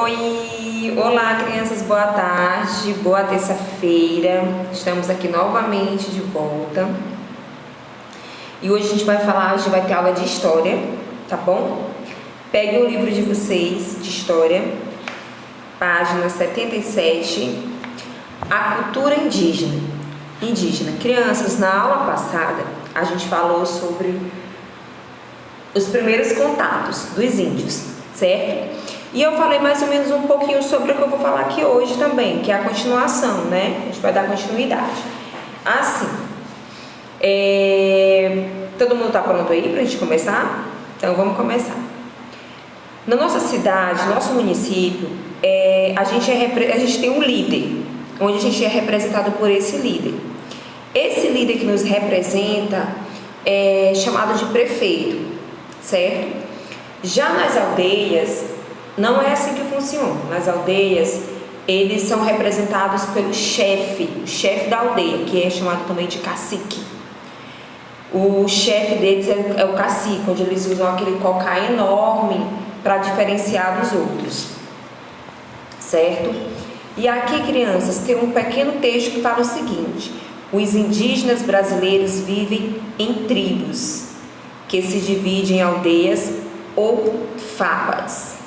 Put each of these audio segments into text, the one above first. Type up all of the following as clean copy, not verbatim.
Oi! Olá, crianças, boa tarde, boa terça-feira. Estamos aqui novamente de volta. E hoje a gente vai ter aula de história, tá bom? Peguem o livro de vocês de história, página 77, a cultura indígena. Crianças, na aula passada a gente falou sobre os primeiros contatos dos índios, certo? E eu falei mais ou menos um pouquinho sobre o que eu vou falar aqui hoje também, que é a continuação, né? A gente vai dar continuidade. Assim, todo mundo tá pronto aí pra gente começar? Então vamos começar. Na nossa cidade, nosso município, a gente tem um líder, onde a gente é representado por esse líder. Esse líder que nos representa é chamado de prefeito, certo? Já nas aldeias, não é assim que funciona. Nas aldeias, eles são representados pelo chefe, o chefe da aldeia, que é chamado também de cacique. O chefe deles é o cacique, onde eles usam aquele cocá enorme para diferenciar dos outros, certo? E aqui, crianças, tem um pequeno texto que fala o seguinte: os indígenas brasileiros vivem em tribos, que se dividem em aldeias ou tabas.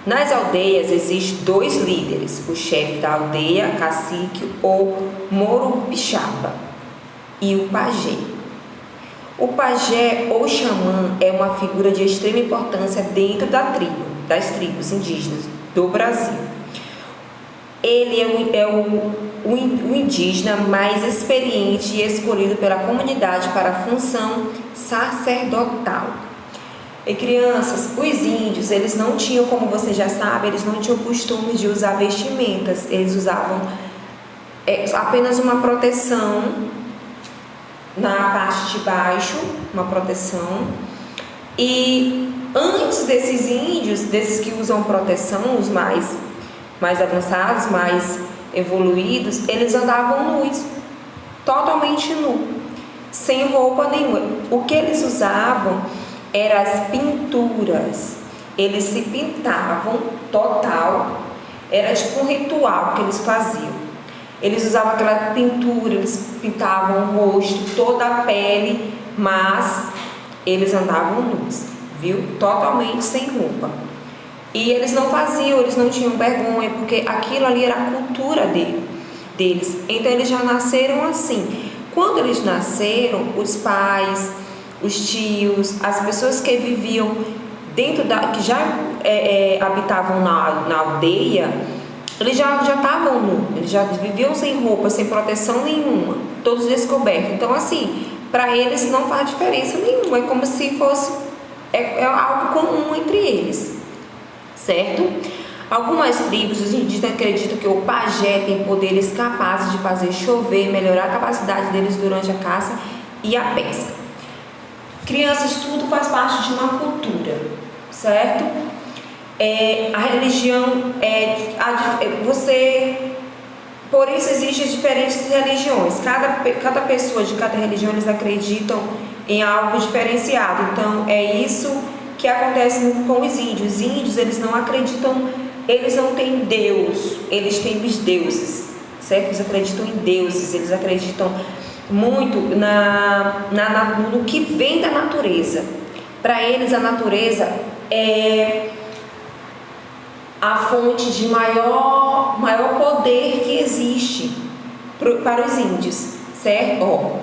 Nas aldeias existem dois líderes, o chefe da aldeia, cacique ou morupixaba, e o pajé. O pajé ou xamã é uma figura de extrema importância dentro das tribos indígenas do Brasil. Ele é o indígena mais experiente e escolhido pela comunidade para a função sacerdotal. E crianças, os índios, eles não tinham, como você já sabe, eles não tinham costume de usar vestimentas. Eles usavam apenas uma proteção na parte de baixo, uma proteção. E antes desses índios, desses que usam proteção, os mais avançados, mais evoluídos, eles andavam nus, totalmente nu, sem roupa nenhuma. O que eles usavam eram as pinturas. Eles se pintavam total, era tipo um ritual que eles faziam. Eles usavam aquela pintura, eles pintavam o rosto, toda a pele, mas eles andavam nus, viu? Totalmente sem roupa. E eles não tinham vergonha, porque aquilo ali era a cultura deles. Então eles já nasceram assim. Quando eles nasceram, os pais, os tios, as pessoas que viviam que já habitavam na aldeia, eles já estavam nus, eles já viviam sem roupa, sem proteção nenhuma, todos descobertos. Então assim, para eles não faz diferença nenhuma, é como se fosse algo comum entre eles, certo? Algumas tribos, os indígenas acreditam que o pajé tem poderes capazes de fazer chover, melhorar a capacidade deles durante a caça e a pesca. Crianças, tudo faz parte de uma cultura, certo? A religião por isso existem diferentes religiões. Cada pessoa de cada religião, eles acreditam em algo diferenciado. Então é isso que acontece com os índios. Os índios, eles não acreditam, eles não têm Deus, eles têm os deuses, certo? Eles acreditam em deuses, eles acreditam muito no que vem da natureza. Para eles, a natureza é a fonte de maior poder que existe para os índios, certo?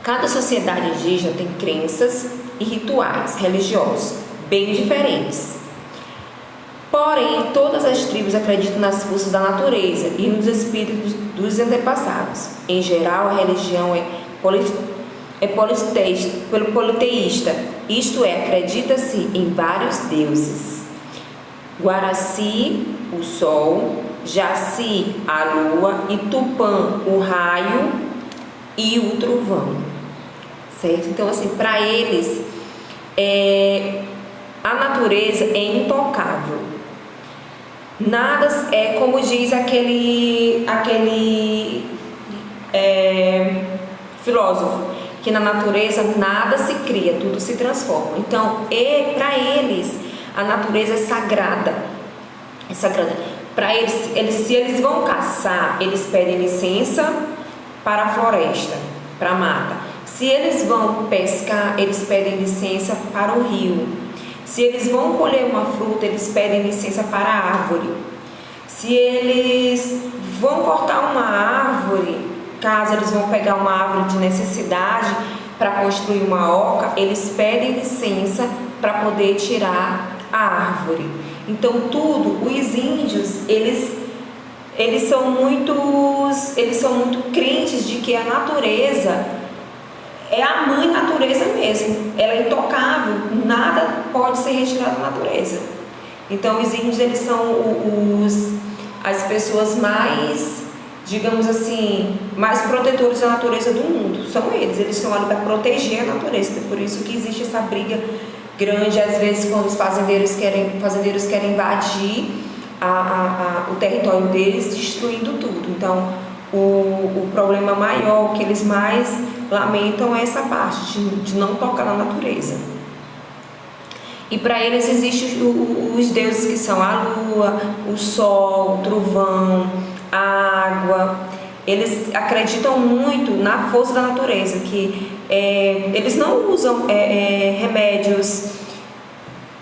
Cada sociedade indígena tem crenças e rituais religiosos bem diferentes. Porém, todas as tribos acreditam nas forças da natureza e nos espíritos dos antepassados. Em geral, a religião é politeísta, isto é, acredita-se em vários deuses. Guaraci, o sol; Jaci, a lua; e Tupã, o raio e o trovão, certo? Então, assim, para eles, a natureza é intocável. Nada é como diz aquele filósofo, que na natureza nada se cria, tudo se transforma. Então, para eles, A natureza é sagrada. É sagrada. Para se eles vão caçar, eles pedem licença para a floresta, para a mata. Se eles vão pescar, eles pedem licença para o rio. Se eles vão colher uma fruta, eles pedem licença para a árvore. Se eles vão cortar uma árvore, caso eles vão pegar uma árvore de necessidade para construir uma oca, eles pedem licença para poder tirar a árvore. Então os índios, eles são muito crentes de que a natureza é a mãe natureza mesmo, ela é intocável, nada pode ser retirado da natureza. Então os índios, eles são as pessoas mais, digamos assim, mais protetores da natureza do mundo. São eles estão ali para proteger a natureza. Por isso que existe essa briga grande, às vezes, quando os fazendeiros querem invadir o território deles, destruindo tudo. Então o problema maior, que eles mais lamentam, é essa parte de não tocar na natureza. E para eles existem os deuses, que são a lua, o sol, o trovão, a água. Eles acreditam muito na força da natureza, que eles não usam remédios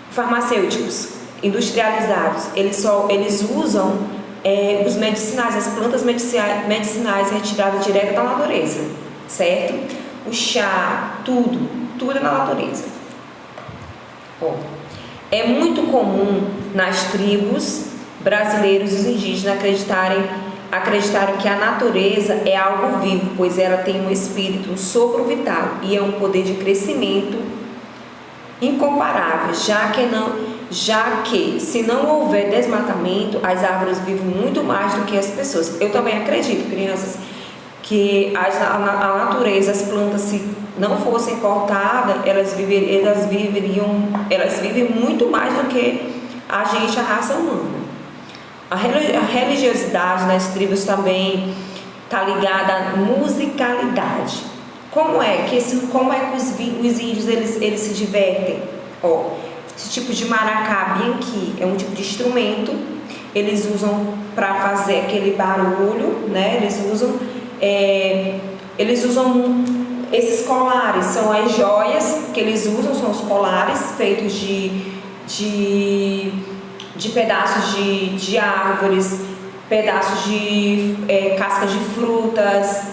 farmacêuticos industrializados. Eles usam os medicinais, as plantas medicinais retiradas direto da natureza, certo? O chá, tudo é na natureza. É muito comum nas tribos brasileiras e os indígenas acreditarem que a natureza é algo vivo, pois ela tem um espírito, um sopro vital e é um poder de crescimento incomparável, já que se não houver desmatamento, as árvores vivem muito mais do que as pessoas. Eu também acredito, crianças, que a natureza, as plantas, se não fossem cortadas, elas vivem muito mais do que a gente, a raça humana. A religiosidade nas tribos também está ligada à musicalidade. Como é que os índios eles se divertem? Esse tipo de maracá bem aqui é um tipo de instrumento. Eles usam para fazer aquele barulho, né? Eles usam esses colares, são as joias que eles usam, são os colares feitos de pedaços de árvores, pedaços de cascas de frutas,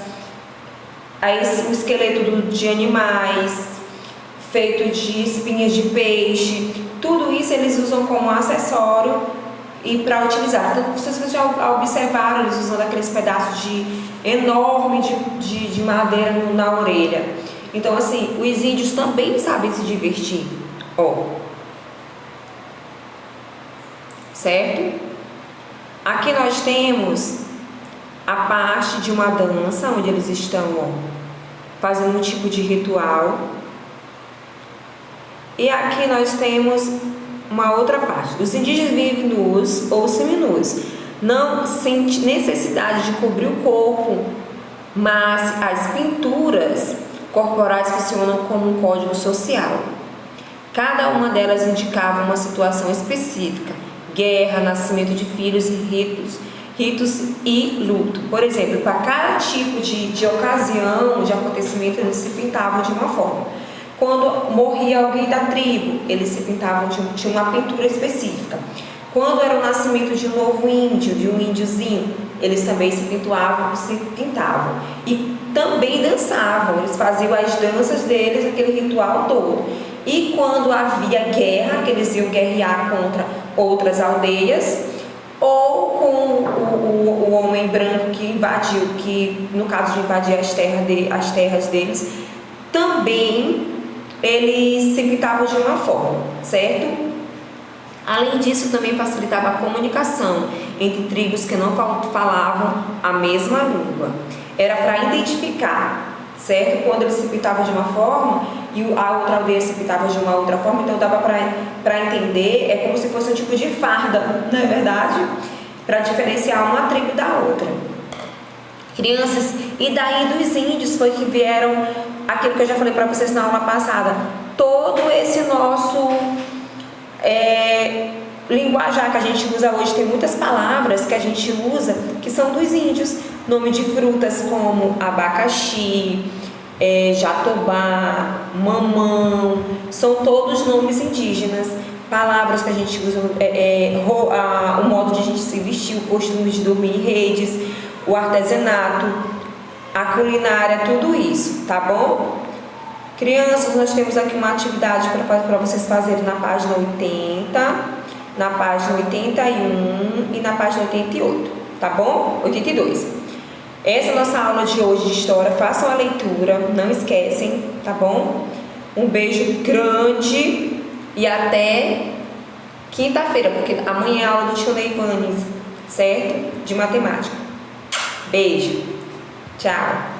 aí o esqueleto de animais, feito de espinhas de peixe. Tudo isso eles usam como acessório e para utilizar. Então, vocês já observaram eles usando aqueles pedaços enorme de madeira na orelha. Então, assim, os índios também sabem se divertir. Certo? Aqui nós temos a parte de uma dança, onde eles estão fazendo um tipo de ritual. E aqui nós temos uma outra parte. Os indígenas vivem nus ou seminus, não sente necessidade de cobrir o corpo, mas as pinturas corporais funcionam como um código social. Cada uma delas indicava uma situação específica: guerra, nascimento de filhos e ritos e luto. Por exemplo, para cada tipo de ocasião, de acontecimento, eles se pintavam de uma forma. Quando morria alguém da tribo, eles se pintavam, tinha uma pintura específica. Quando era o nascimento de um novo índio, de um índiozinho, eles também se pintavam. E também dançavam, eles faziam as danças deles, aquele ritual todo. E quando havia guerra, que eles iam guerrear contra outras aldeias, ou com o homem branco que invadiu, que no caso de invadir as terras deles, também eles se pintavam de uma forma, certo? Além disso, também facilitava a comunicação entre tribos que não falavam a mesma língua. Era para identificar, certo? Quando eles se pintavam de uma forma e a outra aldeia se pintava de uma outra forma, então dava para entender, é como se fosse um tipo de farda, não é verdade? Para diferenciar uma tribo da outra. Crianças, e daí dos índios foi que vieram aquilo que eu já falei para vocês na aula passada, todo esse nosso linguajar que a gente usa hoje, tem muitas palavras que a gente usa que são dos índios. Nome de frutas como abacaxi, jatobá, mamão, são todos nomes indígenas. Palavras que a gente usa, o modo de a gente se vestir, o costume de dormir em redes, o artesanato, a culinária, tudo isso, tá bom? Crianças, nós temos aqui uma atividade para vocês fazerem na página 80, na página 81 e na página 88, tá bom? 82. Essa é a nossa aula de hoje de história. Façam a leitura, não esquecem, tá bom? Um beijo grande e até quinta-feira, porque amanhã é a aula do tio Neivanes, certo? De matemática. Beijo. Tchau.